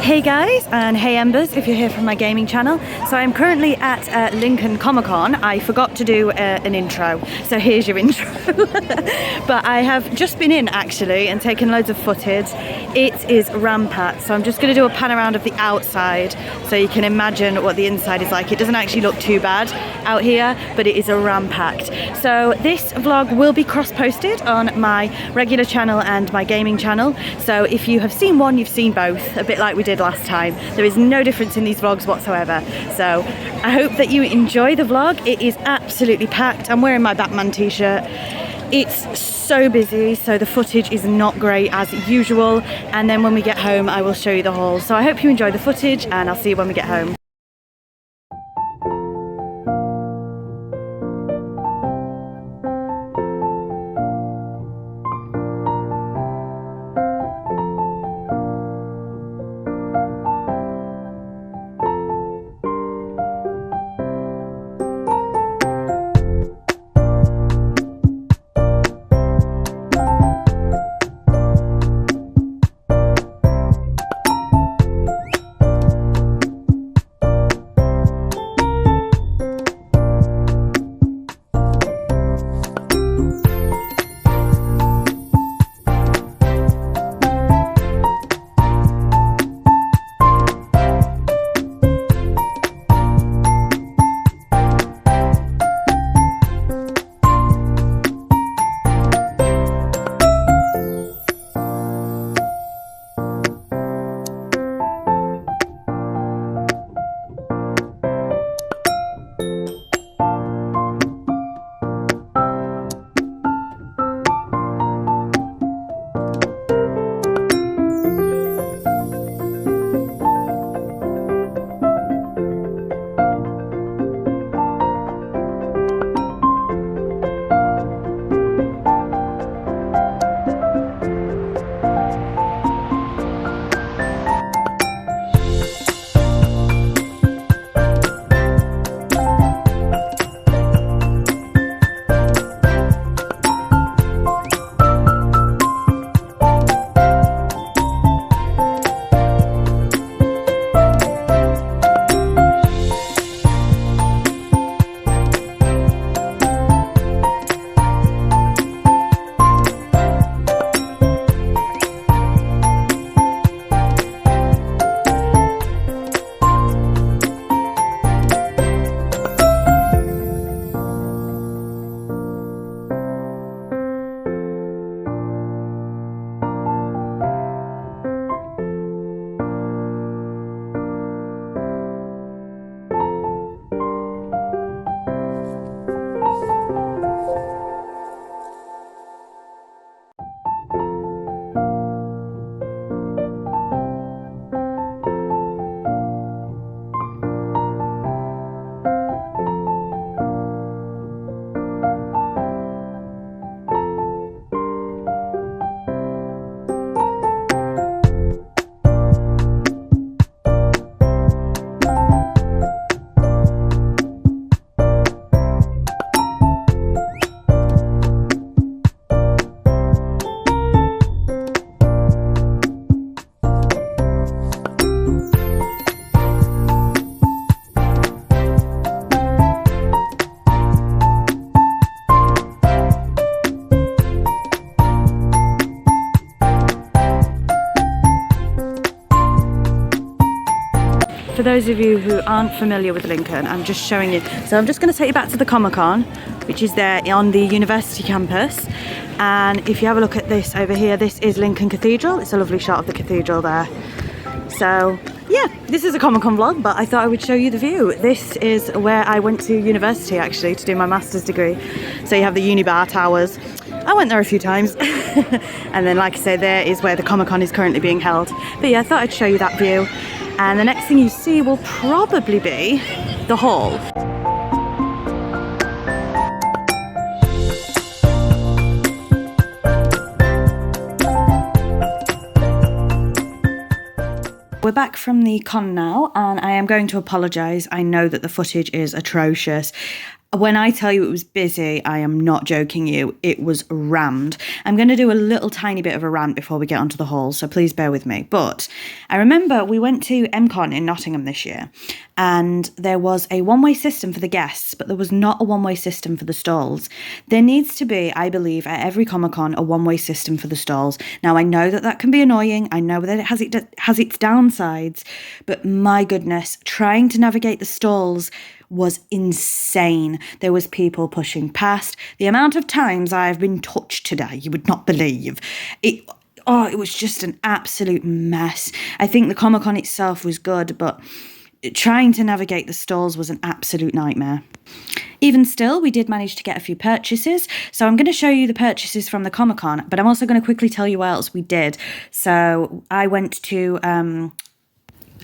Hey guys, and hey Embers if you're here from my gaming channel. So I'm currently at Linc-Con Comic. I forgot to do an intro, so here's your intro. But I have just been in actually and taken loads of footage. It is rampant, so I'm just going to do a pan around of the outside so you can imagine what the inside is like. It doesn't actually look too bad out here, but it is a rampacked. So this vlog will be cross-posted on my regular channel and my gaming channel. So if you have seen one, you've seen both, a bit like we did last time. There is no difference in these vlogs whatsoever. So I hope that you enjoy the vlog. It is absolutely packed. I'm wearing my Batman t-shirt. It's so busy, so the footage is not great as usual. And then when we get home, I will show you the haul. So I hope you enjoy the footage and I'll see you when we get home. For those of you who aren't familiar with Linc-Con, I'm just showing you. So I'm just going to take you back to the Comic-Con, which is there on the university campus. And if you have a look at this over here, this is Linc-Con Cathedral. It's a lovely shot of the cathedral there. So yeah, this is a Comic-Con vlog, but I thought I would show you the view. This is where I went to university actually to do my master's degree. So you have the Unibar towers. I went there a few times. And then like I say, there is where the Comic-Con is currently being held. But yeah, I thought I'd show you that view. And the next thing you see will probably be the hall. We're back from the con now, and I am going to apologise. I know that the footage is atrocious. When I tell you it was busy, I am not joking you. It was rammed. I'm going to do a little tiny bit of a rant before we get onto the haul, so please bear with me. But I remember we went to MCon in Nottingham this year, and there was a one-way system for the guests, but there was not a one-way system for the stalls. There needs to be, I believe, at every Comic-Con, a one-way system for the stalls. Now, I know that can be annoying. I know that it has its downsides, but my goodness, trying to navigate the stalls was insane. There was people pushing past. The amount of times I've been touched today, you would not believe. It was just an absolute mess. I think the Comic-Con itself was good, but trying to navigate the stalls was an absolute nightmare. Even still, we did manage to get a few purchases. So I'm going to show you the purchases from the Comic-Con, but I'm also going to quickly tell you what else we did. So I went to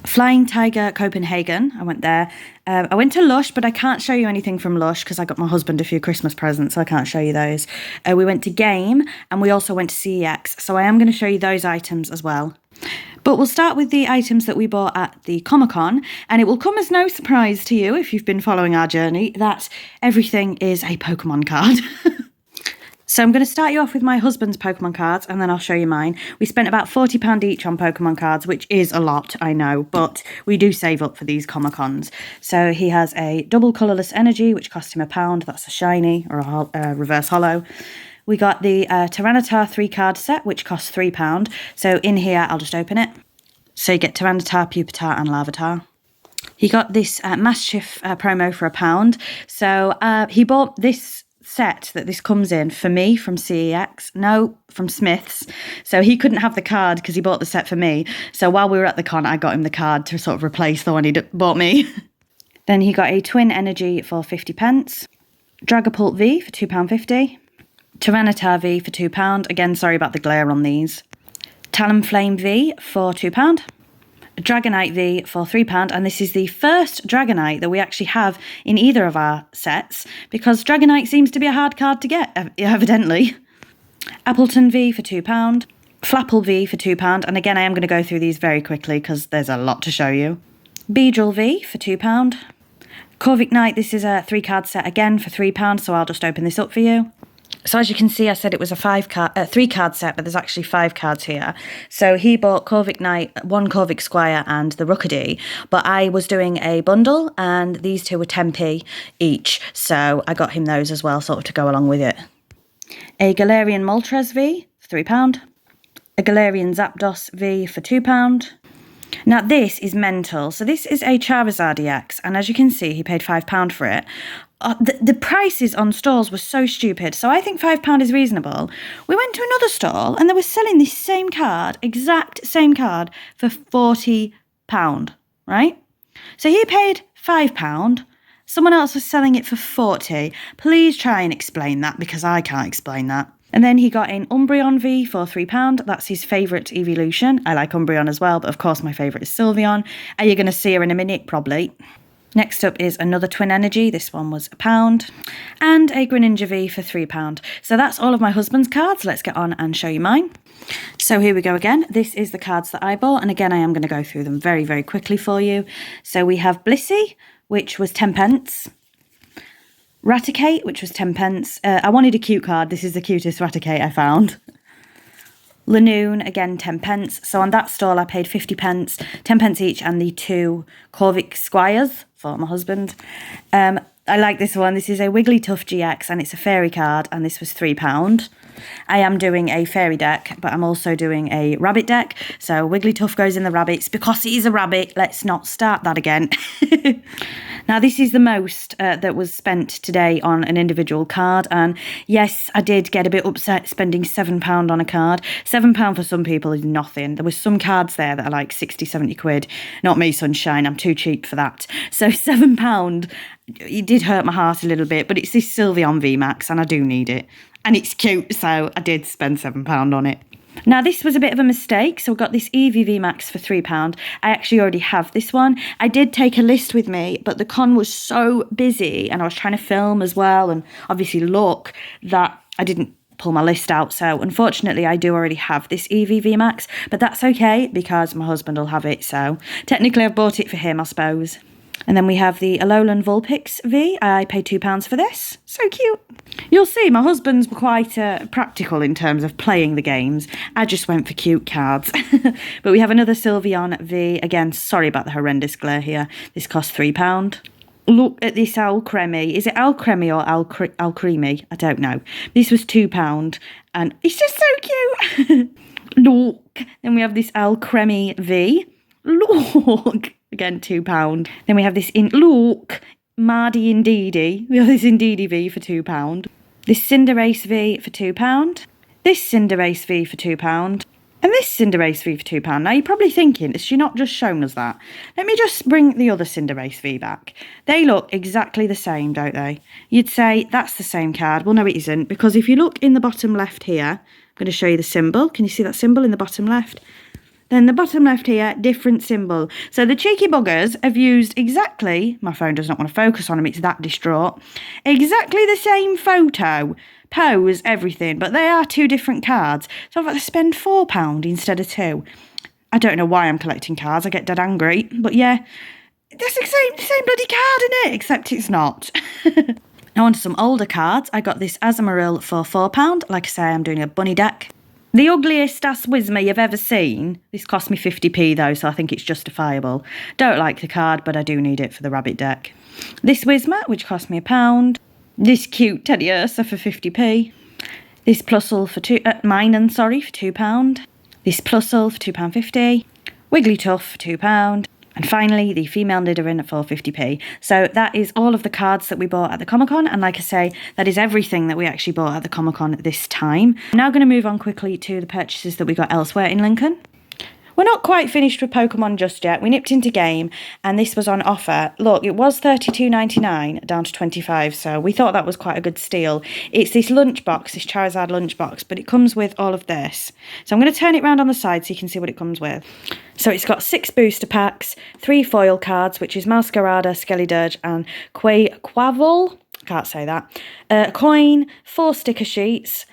Flying Tiger Copenhagen. I went there. I went to Lush, but I can't show you anything from Lush because I got my husband a few Christmas presents, so I can't show you those. We went to Game, and we also went to CEX, so I am going to show you those items as well. But we'll start with the items that we bought at the Comic-Con, and it will come as no surprise to you if you've been following our journey that everything is a Pokemon card. So I'm going to start you off with my husband's Pokemon cards, and then I'll show you mine. We spent about £40 each on Pokemon cards, which is a lot, I know, but we do save up for these Comic-Cons. So he has a double colourless energy, which cost him £1. That's a shiny or a reverse holo. We got the Tyranitar 3-card set, which costs £3. So in here, I'll just open it. So you get Tyranitar, Pupitar, and Larvitar. He got this Mastiff promo for £1. So he bought this set that this comes in for me from CEX, no, from Smith's. So he couldn't have the card because he bought the set for me. So while we were at the con, I got him the card to sort of replace the one he bought me. Then he got a Twin Energy for 50p, Dragapult V for £2.50, Tyranitar V for £2. Again, sorry about the glare on these. Talonflame V for £2. Dragonite V for £3, and this is the first Dragonite that we actually have in either of our sets, because Dragonite seems to be a hard card to get, evidently. Appleton V for £2, Flapple V for £2, and again I am going to go through these very quickly because there's a lot to show you. Beedrill V for £2, Corviknight, this is a 3-card set again for £3, so I'll just open this up for you. So as you can see, I said it was a 3-card set, but there's actually 5 cards here. So he bought Corviknight, 1 Corvik Squire, and the Rookidee. But I was doing a bundle, and these two were 10p each. So I got him those as well, sort of to go along with it. A Galarian Moltres V for £3. A Galarian Zapdos V for £2. Now this is mental. So this is a Charizard EX, and as you can see, he paid £5 for it. The prices on stalls were so stupid, so I think £5 is reasonable. We went to another stall and they were selling this same card, exact same card, for £40, right? So he paid £5, someone else was selling it for £40. Please try and explain that, because I can't explain that. And then he got an Umbreon V for £3. That's his favourite evolution. I like Umbreon as well, but of course my favourite is Sylveon. Are you going to see her in a minute? Probably. Next up is another Twin Energy. This one was £1. And a Greninja V for £3. So that's all of my husband's cards. Let's get on and show you mine. So here we go again. This is the cards that I bought. And again, I am going to go through them very, very quickly for you. So we have Blissey, which was 10p. Raticate, which was 10p. I wanted a cute card. This is the cutest Raticate I found. Lanoon, again 10p. So on that stall I paid 50p, 10p each, and the 2 Corvik Squires for my husband. I like this one. This is a Wigglytuff GX, and it's a fairy card, and this was £3. I am doing a fairy deck, but I'm also doing a rabbit deck. So Wigglytuff goes in the rabbits because he is a rabbit. Let's not start that again. Now, this is the most that was spent today on an individual card. And yes, I did get a bit upset spending £7 on a card. £7 for some people is nothing. There was some cards there that are like 60, 70 quid. Not me, sunshine. I'm too cheap for that. So £7, it did hurt my heart a little bit, but it's this Sylveon VMAX and I do need it. And it's cute, so I did spend £7 on it. Now, this was a bit of a mistake. So I got this Eevee VMAX for £3. I actually already have this one. I did take a list with me, but the con was so busy and I was trying to film as well and obviously look that I didn't pull my list out. So unfortunately, I do already have this Eevee VMAX, but that's okay because my husband will have it. So technically, I've bought it for him, I suppose. And then we have the Alolan Vulpix V. I paid £2 for this. So cute. You'll see my husband's quite practical in terms of playing the games. I just went for cute cards. But we have another Sylveon V. Again, sorry about the horrendous glare here. This cost £3. Look at this Alcremie. Is it Alcremie or Alcremie? I don't know. This was £2 and it's just so cute. Look. Then we have this Alcremie V. Look. Again, £2. Then we have this look. Mardy Indeedee. We have this Indeedee V for £2. This Cinderace V for £2. This Cinderace V for £2. And this Cinderace V for £2. Now, you're probably thinking, has she not just shown us that? Let me just bring the other Cinderace V back. They look exactly the same, don't they? You'd say, that's the same card. Well, no, it isn't. Because if you look in the bottom left here, I'm going to show you the symbol. Can you see that symbol in the bottom left? Then the bottom left here, different symbol. So the cheeky buggers have used exactly, my phone does not want to focus on them, it's that distraught, exactly the same photo, pose, everything, but they are two different cards. So I've got to spend £4 instead of £2. I don't know why I'm collecting cards, I get dead angry, but yeah, that's the same bloody card, isn't it? Except it's not. Now on to some older cards. I got this Azumarill for £4. Like I say, I'm doing a bunny deck. The ugliest ass Whismer you've ever seen. This cost me 50p though, so I think it's justifiable. Don't like the card, but I do need it for the rabbit deck. This Whismer, which cost me £1. This cute Teddy Ursa for 50p. This Plusle for Minun, sorry, for £2. This Plusle for £2.50. Wigglytuff for £2. And finally, the female Nidoran for 50p. So that is all of the cards that we bought at the Comic-Con. And like I say, that is everything that we actually bought at the Comic-Con this time. I'm now going to move on quickly to the purchases that we got elsewhere in Lincoln. We're not quite finished with Pokemon just yet. We nipped into game and this was on offer. Look, it was $32.99 down to $25, so we thought that was quite a good steal. It's this lunchbox, this Charizard lunchbox, but it comes with all of this. So I'm going to turn it around on the side so you can see what it comes with. So it's got 6 booster packs, 3 foil cards, which is Masquerada, Skellydirge and Quavel. Can't say that. A coin, 4 sticker sheets,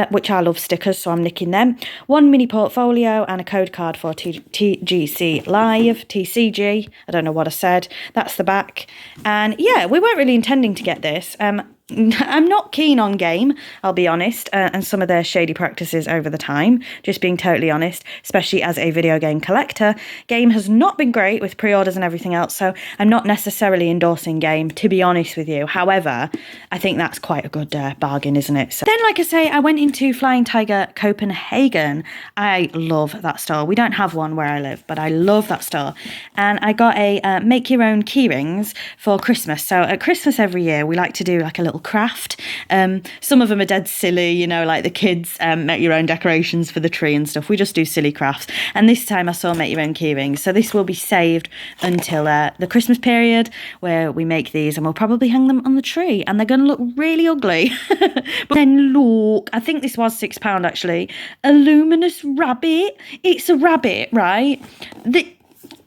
which I love stickers, so I'm nicking them. 1 mini portfolio and a code card for TGC Live, TCG. I don't know what I said. That's the back. And yeah, we weren't really intending to get this. I'm not keen on Game, I'll be honest, and some of their shady practices over the time, just being totally honest, especially as a video game collector. Game has not been great with pre-orders and everything else, so I'm not necessarily endorsing Game, to be honest with you. However, I think that's quite a good bargain, isn't it? So then, like I say, I went into Flying Tiger Copenhagen. I love that store. We don't have one where I live, but I love that store. And I got a make your own keyrings for Christmas. So at Christmas every year, we like to do like a little craft. Some of them are dead silly, you know, like the kids make your own decorations for the tree and stuff. We just do silly crafts. And this time I saw make your own keyrings. So this will be saved until the Christmas period where we make these and we'll probably hang them on the tree and they're going to look really ugly. But then look, I think this was £6 actually. A luminous rabbit. It's a rabbit, right? That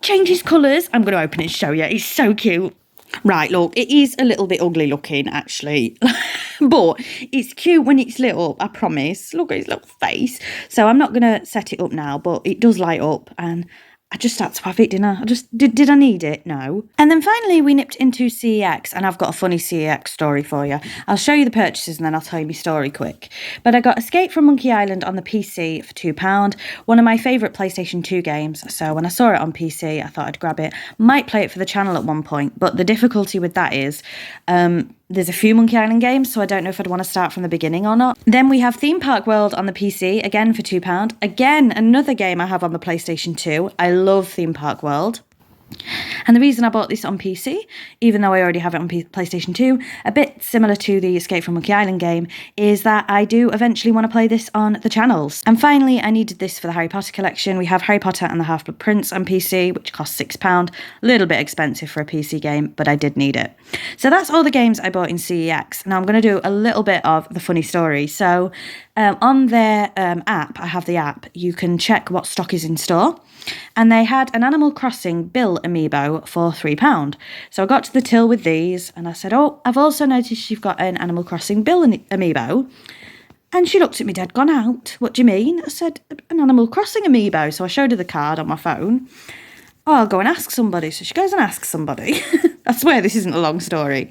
changes colours. I'm going to open it and show you. It's so cute. Right, look, it is a little bit ugly looking, actually. But it's cute when it's lit up, I promise. Look at his little face. So I'm not going to set it up now, but it does light up. And I just had to have it, didn't I? Did I need it? No. And then finally we nipped into CEX, and I've got a funny CEX story for you. I'll show you the purchases and then I'll tell you my story quick. But I got Escape from Monkey Island on the PC for £2, one of my favourite PlayStation 2 games. So when I saw it on PC, I thought I'd grab it. Might play it for the channel at one point, but the difficulty with that is there's a few Monkey Island games, so I don't know if I'd want to start from the beginning or not. Then we have Theme Park World on the PC, again for £2. Again, another game I have on the PlayStation 2. I love Theme Park World. And the reason I bought this on PC, even though I already have it on PlayStation 2, a bit similar to the Escape from Monkey Island game, is that I do eventually want to play this on the channels. And finally, I needed this for the Harry Potter collection. We have Harry Potter and the Half-Blood Prince on PC, which costs £6. A little bit expensive for a PC game, but I did need it. So that's all the games I bought in CEX. Now I'm going to do a little bit of the funny story. So on their app, I have the app, you can check what stock is in store. And they had an Animal Crossing Bill amiibo for £3. So I got to the till with these and I said, oh, I've also noticed you've got an Animal Crossing Bill amiibo. And she looked at me dead gone out. What do you mean? I said, an Animal Crossing amiibo. So I showed her the card on my phone. Oh, I'll go and ask somebody. So she goes and asks somebody. I swear this isn't a long story.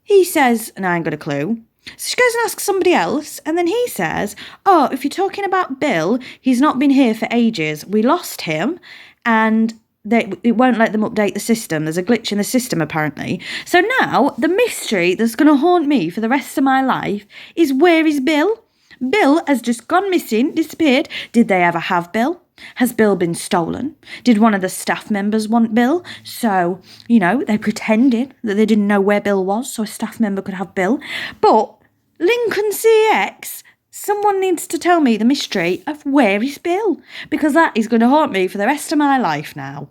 He says, and I ain't got a clue. So she goes and asks somebody else, and then he says, oh, if you're talking about Bill, he's not been here for ages. We lost him, and it won't let them update the system. There's a glitch in the system, apparently. So now, the mystery that's going to haunt me for the rest of my life is, where is Bill? Bill has just gone missing, disappeared. Did they ever have Bill? Has Bill been stolen? Did one of the staff members want Bill? So, they pretended that they didn't know where Bill was, so a staff member could have Bill. But Linc-Con CX, someone needs to tell me the mystery of where is Bill, because that is going to haunt me for the rest of my life now.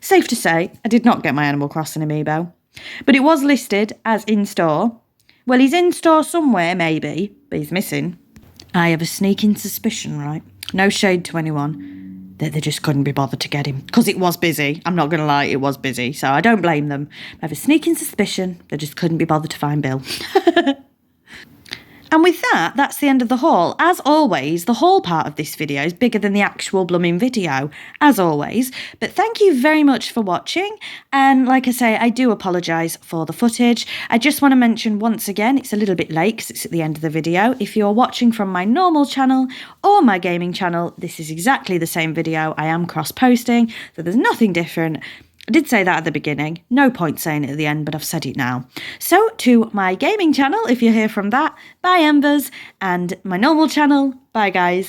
Safe to say, I did not get my Animal Crossing amiibo, but it was listed as in store. Well, he's in store somewhere, maybe, but he's missing. I have a sneaking suspicion, right? No shade to anyone, that they just couldn't be bothered to get him. Because it was busy. I'm not going to lie, it was busy. So I don't blame them. I have a sneaking suspicion they just couldn't be bothered to find Bill. And with that, that's the end of the haul. As always, the haul part of this video is bigger than the actual blooming video, as always. But thank you very much for watching. And like I say, I do apologise for the footage. I just want to mention once again, it's a little bit late because it's at the end of the video. If you're watching from my normal channel or my gaming channel, this is exactly the same video. I am cross-posting, so there's nothing different. I did say that at the beginning, no point saying it at the end, but I've said it now. So to my gaming channel, if you're here from that, bye Embers, and my normal channel, bye guys.